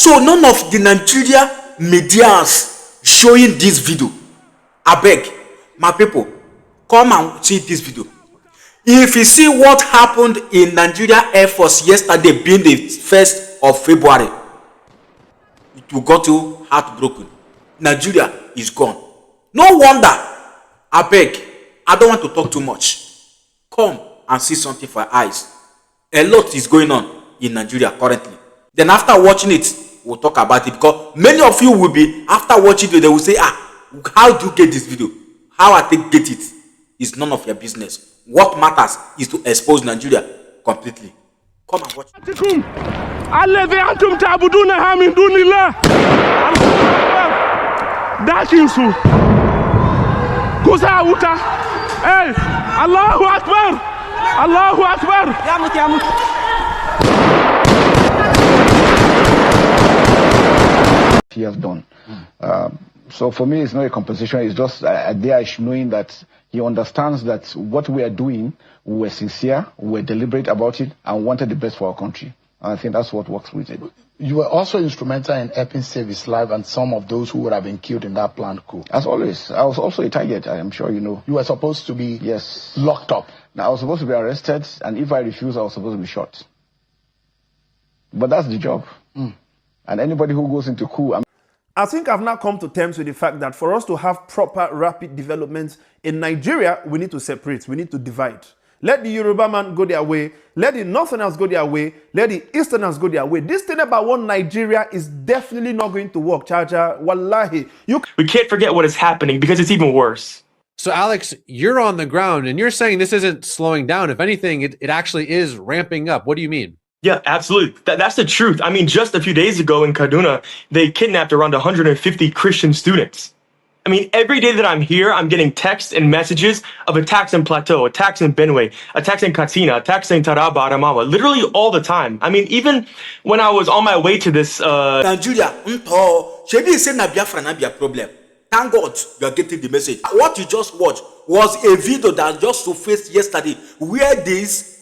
So none of the Nigeria medias showing this video. I beg, my people, come and see this video. If you see what happened in Nigeria Air Force yesterday, being the 1st of February, it will got you heartbroken. Nigeria is gone. No wonder. I beg, I don't want to talk too much. Come and see something for your eyes. A lot is going on in Nigeria currently. Then after watching it, we'll talk about it, because many of you will be, after watching it, they will say, how do you get this video? How I think get it is none of your business. What matters is to expose Nigeria completely. Come and watch. Allahu Akbar! Allahu Akbar! He has done. So for me, it's not a composition. It's just there knowing that he understands that what we are doing, we were sincere, we were deliberate about it, and wanted the best for our country. And I think that's what works with it. You were also instrumental in helping save his life and some of those who would have been killed in that planned coup. As always, I was also a target, I am sure you know. You were supposed to be locked up. Now, I was supposed to be arrested, and if I refused, I was supposed to be shot. But that's the job. And anybody who goes into coup... I think I've now come to terms with the fact that for us to have proper rapid development in Nigeria, we need to separate, we need to divide. Let the Yoruba man go their way, let the Northerners go their way, let the Easterners go their way. This thing about one Nigeria is definitely not going to work, Chacha. Wallahi. We can't forget what is happening, because it's even worse. So Alex, you're on the ground and you're saying this isn't slowing down. If anything, it actually is ramping up. What do you mean? Yeah, absolutely. That's the truth. I mean, just a few days ago in Kaduna, they kidnapped around 150 Christian students. I mean, every day that I'm here, I'm getting texts and messages of attacks in Plateau, attacks in Benue, attacks in Katsina, attacks in Taraba, Adamawa, literally all the time. I mean, even when I was on my way to this... Nigeria, Shebi say na Biafra na be a problem. Thank God you are getting the message. What you just watched was a video that just surfaced yesterday where these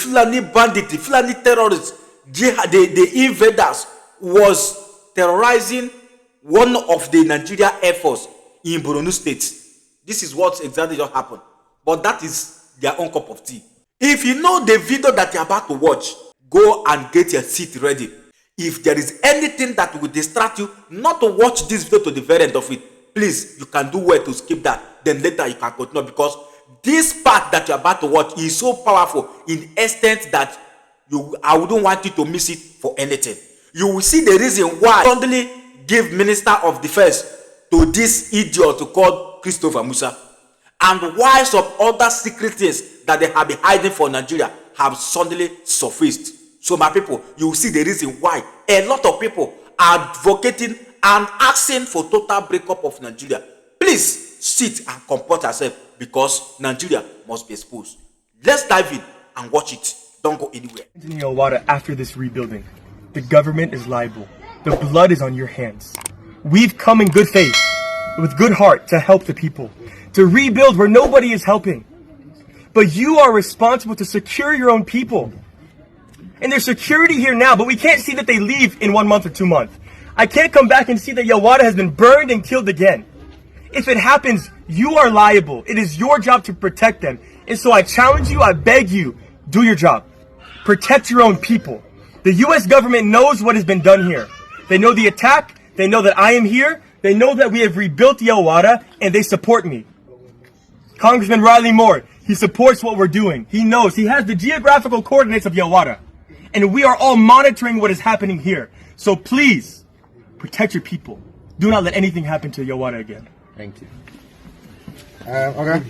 Fulani bandits, Fulani terrorists, the invaders was terrorizing one of the Nigeria Air Force in Borno State. This is what exactly just happened. But that is their own cup of tea. If you know the video that you're about to watch, go and get your seat ready. If there is anything that will distract you, not to watch this video to the very end of it, please, you can do well to skip that. Then later you can continue, because this part that you're about to watch is so powerful in extent that I wouldn't want you to miss it for anything. You will see the reason why suddenly give Minister of Defense to this idiot called Christopher Musa, and why some other secret things that they have been hiding for Nigeria have suddenly surfaced. So my people, you will see the reason why a lot of people are advocating and asking for total breakup of Nigeria. Please sit and comport yourself, because Nigeria must be exposed. Let's dive in and watch it. Don't go anywhere. In Yawada, after this rebuilding, the government is liable. The blood is on your hands. We've come in good faith, with good heart, to help the people, to rebuild where nobody is helping. But you are responsible to secure your own people. And there's security here now, but we can't see that they leave in 1 month or 2 months. I can't come back and see that Yawada has been burned and killed again. If it happens, you are liable. It is your job to protect them. And so I challenge you, I beg you, do your job. Protect your own people. The U.S. government knows what has been done here. They know the attack. They know that I am here. They know that we have rebuilt Yawada, and they support me. Congressman Riley Moore, he supports what we're doing. He knows. He has the geographical coordinates of Yawada. And we are all monitoring what is happening here. So please, protect your people. Do not let anything happen to Yawada again. Thank you. Okay.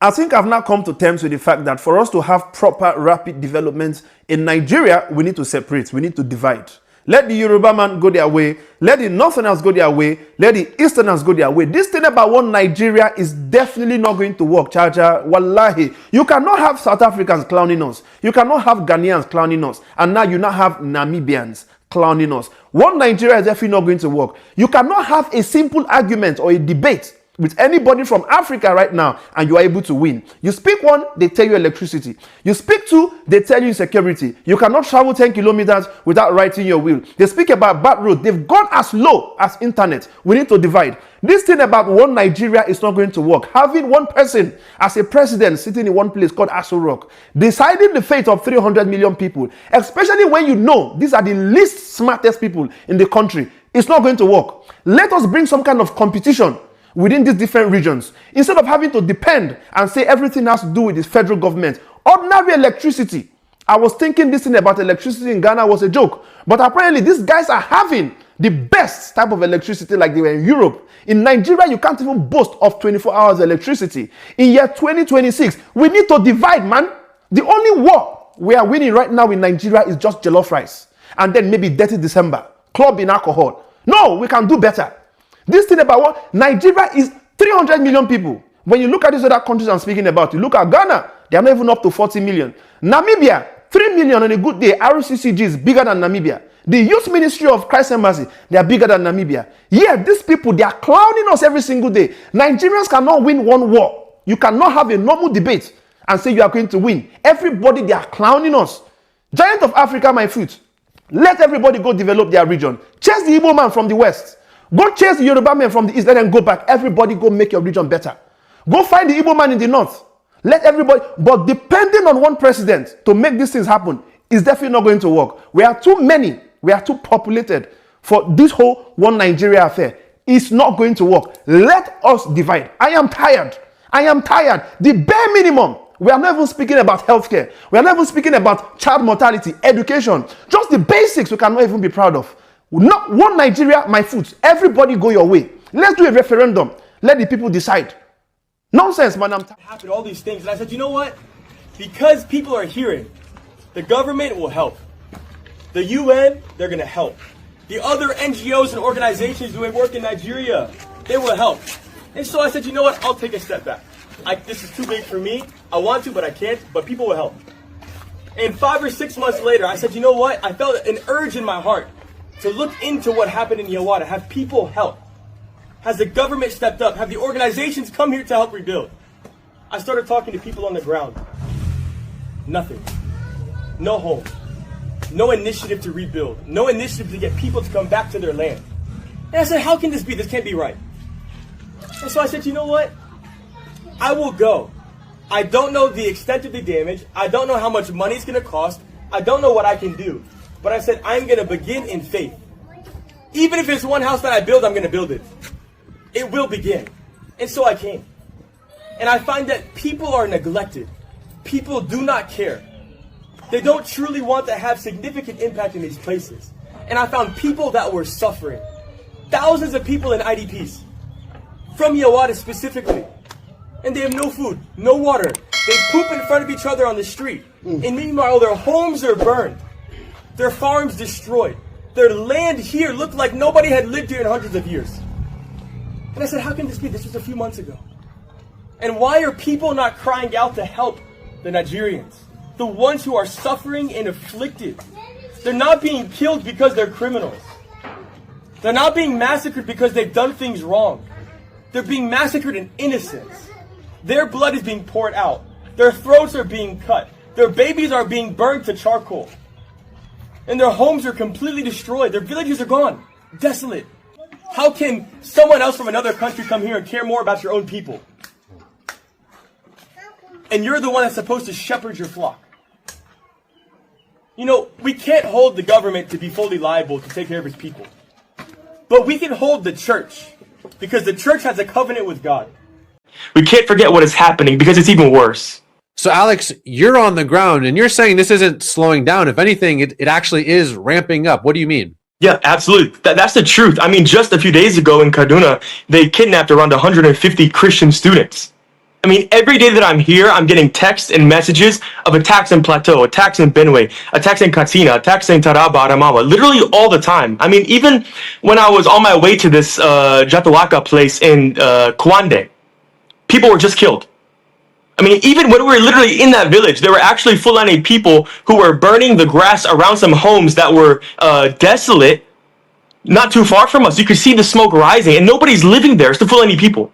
I think I've now come to terms with the fact that for us to have proper rapid development in Nigeria, we need to separate, we need to divide. Let the Yoruba man go their way, let the Northerners go their way, let the Easterners go their way. This thing about one Nigeria is definitely not going to work, Chacha. Wallahi. You cannot have South Africans clowning us. You cannot have Ghanaians clowning us. And now you now have Namibians clowning us. One Nigeria is definitely not going to work. You cannot have a simple argument or a debate with anybody from Africa right now, and you are able to win. You speak one, they tell you electricity. You speak two, they tell you security. You cannot travel 10 kilometers without writing your will. They speak about bad road. They've gone as low as internet. We need to divide. This thing about one Nigeria is not going to work. Having one person as a president sitting in one place called Aso Rock, deciding the fate of 300 million people, especially when you know these are the least smartest people in the country, it's not going to work. Let us bring some kind of competition within these different regions, instead of having to depend and say everything has to do with the federal government. Ordinary electricity. I was thinking this thing about electricity in Ghana was a joke, but apparently these guys are having the best type of electricity like they were in Europe. In Nigeria, you can't even boast of 24 hours electricity. In year 2026, we need to divide, man. The only war we are winning right now in Nigeria is just jollof rice, and then maybe dirty December, clubbing alcohol. No, we can do better. This thing about what? Nigeria is 300 million people. When you look at these other countries I'm speaking about, you look at Ghana, they are not even up to 40 million. Namibia, 3 million on a good day. RCCG is bigger than Namibia. The Youth Ministry of Christ Embassy, they are bigger than Namibia. Yeah, these people, they are clowning us every single day. Nigerians cannot win one war. You cannot have a normal debate and say you are going to win. Everybody, they are clowning us. Giant of Africa, my foot. Let everybody go develop their region. Chase the Igbo man from the west. Go chase the Yoruba man from the east, let them go back. Everybody go make your region better. Go find the Igbo man in the north. Let everybody, but depending on one president to make these things happen is definitely not going to work. We are too many. We are too populated for this whole one Nigeria affair. It's not going to work. Let us divide. I am tired. I am tired. The bare minimum. We are not even speaking about healthcare. We are not even speaking about child mortality, education. Just the basics we cannot even be proud of. Not one Nigeria, my foot. Everybody go your way. Let's do a referendum. Let the people decide. Nonsense, man. Happened all these things, and I said, you know what? Because people are hearing, the government will help. The UN, they're gonna help. The other NGOs and organizations doing work in Nigeria, they will help. And so I said, you know what? I'll take a step back. This is too big for me. I want to, but I can't. But people will help. And 5 or 6 months later, I said, you know what? I felt an urge in my heart to look into what happened in Yawada. Have people help? Has the government stepped up? Have the organizations come here to help rebuild? I started talking to people on the ground. Nothing. No home. No initiative to rebuild. No initiative to get people to come back to their land. And I said, how can this be? This can't be right. And so I said, you know what? I will go. I don't know the extent of the damage. I don't know how much money it's going to cost. I don't know what I can do. But I said, I'm going to begin in faith. Even if it's one house that I build, I'm going to build it. It will begin. And so I came. And I find that people are neglected. People do not care. They don't truly want to have significant impact in these places. And I found people that were suffering. Thousands of people in IDPs. From Yawada specifically. And they have no food, no water. They poop in front of each other on the street. And meanwhile, their homes are burned. Their farms destroyed. Their land here looked like nobody had lived here in hundreds of years. And I said, how can this be? This was a few months ago. And why are people not crying out to help the Nigerians? The ones who are suffering and afflicted. They're not being killed because they're criminals. They're not being massacred because they've done things wrong. They're being massacred in innocence. Their blood is being poured out. Their throats are being cut. Their babies are being burned to charcoal. And their homes are completely destroyed. Their villages are gone. Desolate. How can someone else from another country come here and care more about your own people? And you're the one that's supposed to shepherd your flock. You know, we can't hold the government to be fully liable to take care of its people. But we can hold the church. Because the church has a covenant with God. We can't forget what is happening because it's even worse. So, Alex, you're on the ground and you're saying this isn't slowing down. If anything, it actually is ramping up. What do you mean? Yeah, absolutely. That's the truth. I mean, just a few days ago in Kaduna, they kidnapped around 150 Christian students. I mean, every day that I'm here, I'm getting texts and messages of attacks in Plateau, attacks in Benue, attacks in Katsina, attacks in Taraba, Adamawa, literally all the time. I mean, even when I was on my way to this Jatawaka place in Kwande, people were just killed. I mean, even when we were literally in that village, there were actually Fulani people who were burning the grass around some homes that were desolate, not too far from us. You could see the smoke rising, and nobody's living there. It's the Fulani people.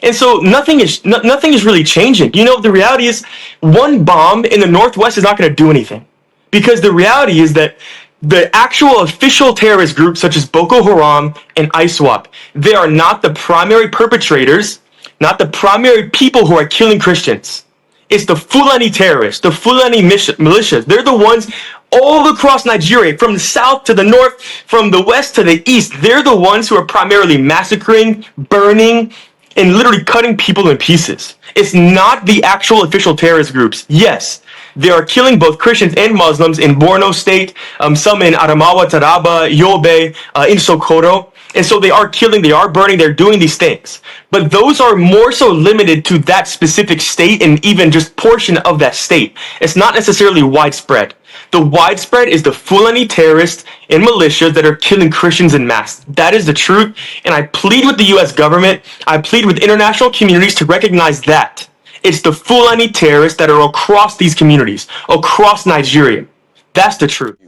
And so nothing is really changing. You know, the reality is one bomb in the Northwest is not going to do anything, because the reality is that the actual official terrorist groups such as Boko Haram and ISWAP, they are not the primary perpetrators, not the primary people who are killing Christians. It's the Fulani terrorists, the Fulani militias. They're the ones all across Nigeria, from the south to the north, from the west to the east. They're the ones who are primarily massacring, burning, and literally cutting people in pieces. It's not the actual official terrorist groups. Yes, they are killing both Christians and Muslims in Borno State, some in Adamawa, Taraba, Yobe, in Sokoto. And so they are killing, they are burning, they're doing these things. But those are more so limited to that specific state and even just portion of that state. It's not necessarily widespread. The widespread is the Fulani terrorists and militias that are killing Christians en masse. That is the truth. And I plead with the US government, I plead with international communities to recognize that. It's the Fulani terrorists that are across these communities, across Nigeria. That's the truth.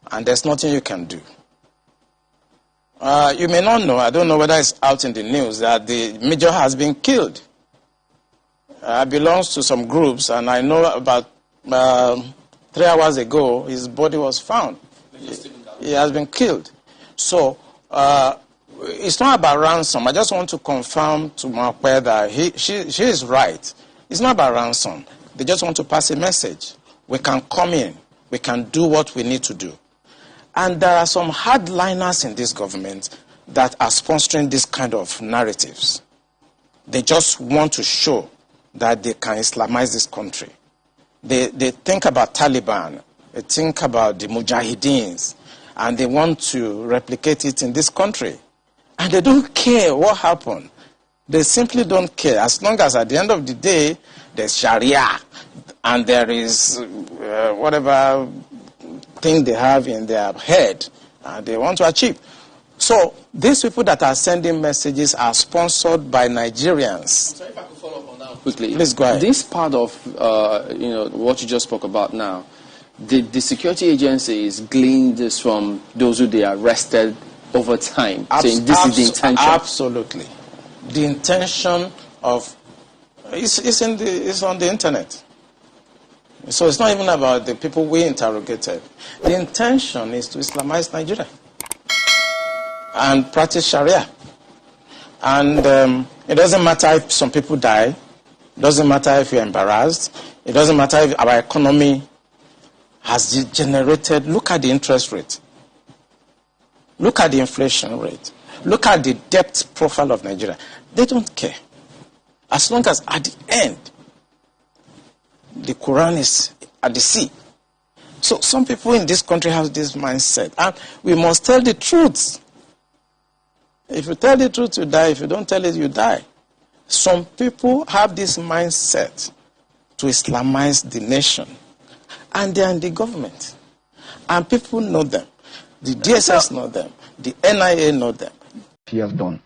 And there's nothing you can do. You may not know, I don't know whether it's out in the news, that the major has been killed. Belongs to some groups, and I know about 3 hours ago, his body was found. He has been killed. So, it's not about ransom. I just want to confirm to Mokwe that she is right. It's not about ransom. They just want to pass a message. We can come in. We can do what we need to do. And there are some hardliners in this government that are sponsoring this kind of narratives. They just want to show that they can Islamize this country. They think about Taliban, they think about the Mujahideens, and they want to replicate it in this country. And they don't care what happened. They simply don't care. As long as at the end of the day, there's Sharia, and there is whatever thing they have in their head, they want to achieve. So these people that are sending messages are sponsored by Nigerians. So if I could follow up on that quickly. Please go ahead. This part of what you just spoke about now, the security agencies gleaned this from those who they arrested over time, saying this is the intention. Absolutely. The intention of it's on the internet. So it's not even about the people we interrogated. The intention is to Islamize Nigeria and practice Sharia. And it doesn't matter if some people die. It doesn't matter if you're embarrassed. It doesn't matter if our economy has degenerated. Look at the interest rate. Look at the inflation rate. Look at the debt profile of Nigeria. They don't care. As long as at the end, the Quran is at the sea. So some people in this country have this mindset. And we must tell the truth. If you tell the truth, you die. If you don't tell it, you die. Some people have this mindset to Islamize the nation. And they are in the government. And people know them. The DSS know them. The NIA know them. He has done.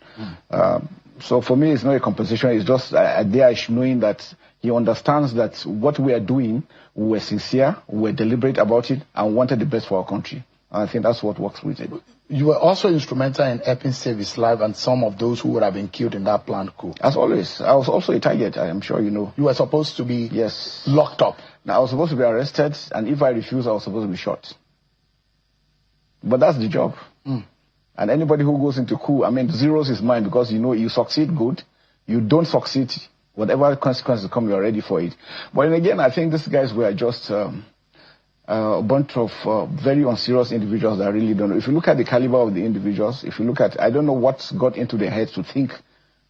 So for me, it's not a compensation. It's just there knowing that he understands that what we are doing, we were sincere, we were deliberate about it, and wanted the best for our country. And I think that's what works with it. You were also instrumental in helping save his life and some of those who would have been killed in that planned coup. As always, I was also a target, I am sure you know. You were supposed to be locked up. Now, I was supposed to be arrested, and if I refused, I was supposed to be shot. But that's the job. And anybody who goes into coup, zeros his mind, because you know you succeed, good. You don't succeed, whatever consequences come, you're ready for it. But then again, I think these guys were just a bunch of very unserious individuals that really don't know. If you look at the caliber of the individuals, if you look at, I don't know what got into their heads to think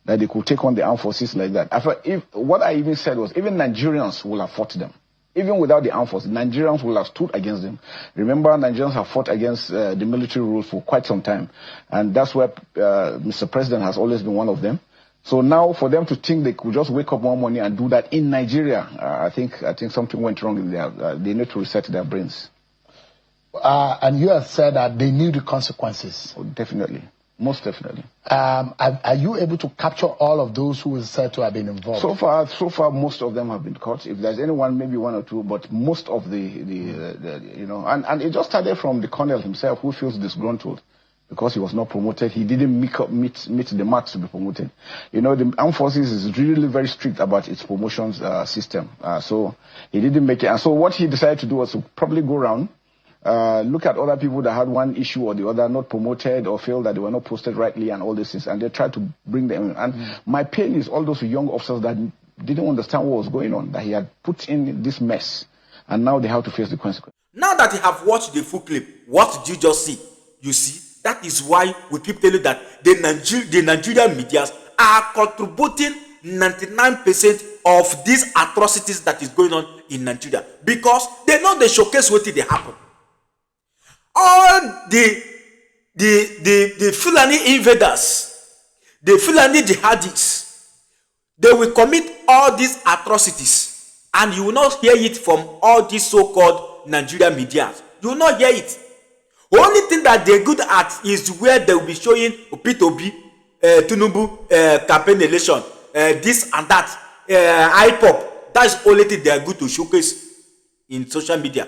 that they could take on the armed forces like that. What I even said was, even Nigerians will have fought them. Even without the armed forces, Nigerians will have stood against them. Remember, Nigerians have fought against the military rule for quite some time. And that's where Mr. President has always been one of them. So now for them to think they could just wake up one morning and do that in Nigeria, I think something went wrong in there. They need to reset their brains. And you have said that they knew the consequences. Oh, definitely. Most definitely. Are you able to capture all of those who is said to have been involved? So far, most of them have been caught. If there's anyone, maybe one or two, but most of and it just started from the colonel himself, who feels disgruntled. because he was not promoted. He didn't meet the mark to be promoted. You know, the armed forces is really very strict about its promotions system. So he didn't make it. And so what he decided to do was to probably go around, look at other people that had one issue or the other, not promoted or felt that they were not posted rightly and all these things, and they tried to bring them in. And my pain is all those young officers that didn't understand what was going on, that he had put in this mess, and now they have to face the consequences. Now that you have watched the full clip, what did you just see? You see, that is why we keep telling you that the Nigerian media are contributing 99% of these atrocities that is going on in Nigeria, because they know they showcase what they happen. All the Fulani invaders, the Fulani jihadis, they will commit all these atrocities, and you will not hear it from all these so-called Nigerian media. You will not hear it. The only thing that they're good at is where they will be showing IPOB, Tinubu campaign election, this and that, IPOB. That's the only thing they are good to showcase in social media.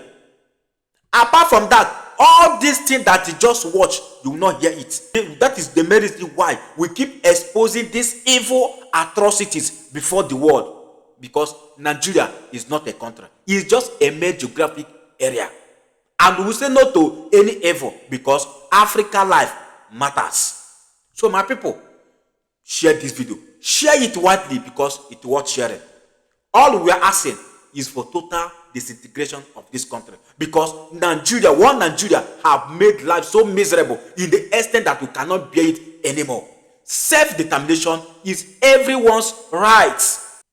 Apart from that, all these things that you just watch, you will not hear it. That is the main reason why we keep exposing these evil atrocities before the world. Because Nigeria is not a country. It's just a mere geographic area. And we say no to any evil because Africa life matters. So my people, share this video. Share it widely because it's worth sharing. All we are asking is for total disintegration of this country, because Nigeria, one Nigeria, have made life so miserable in the extent that we cannot bear it anymore. Self-determination is everyone's right.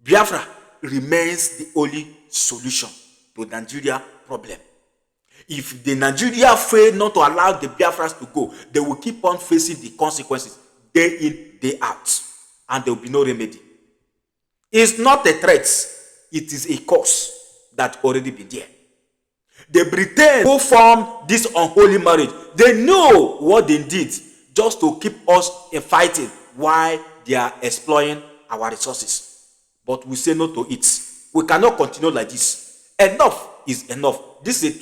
Biafra remains the only solution to Nigeria problem. If the Nigeria fail not to allow the Biafras to go, they will keep on facing the consequences day in, day out, and there will be no remedy. It's not a threat, it is a cause that already been there. The Britain who formed this unholy marriage, they know what they did just to keep us fighting while they are exploiting our resources. But we say no to it. We cannot continue like this. Enough is enough. This is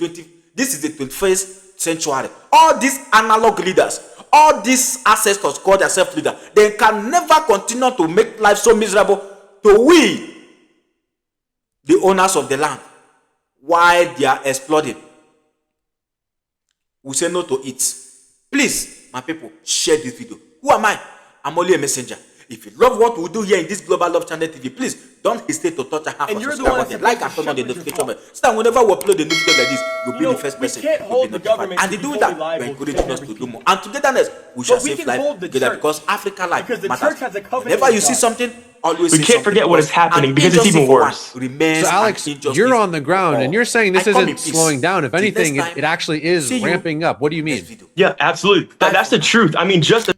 the 21st century. All these analog leaders, all these ancestors call themselves leaders, they can never continue to make life so miserable to we, the owners of the land, while they are exploding. We say no to it. Please, my people, share this video. Who am I? I'm only a messenger. If you love what we do here in this Global Love Channel TV, please don't hesitate to touch a hand for subscribe, like and turn on the notification bell. So that whenever we upload a new video like this, you'll be the first person to be notified. And in doing that, we're encouraging us to do more. And togetherness, we shall save life together, because Africa life matters. Whenever you see something, always we can't forget what is happening, because it's even worse. So Alex, you're on the ground and you're saying this isn't slowing down. If anything, it actually is ramping up. What do you mean? Yeah, absolutely. That's the truth. I mean, just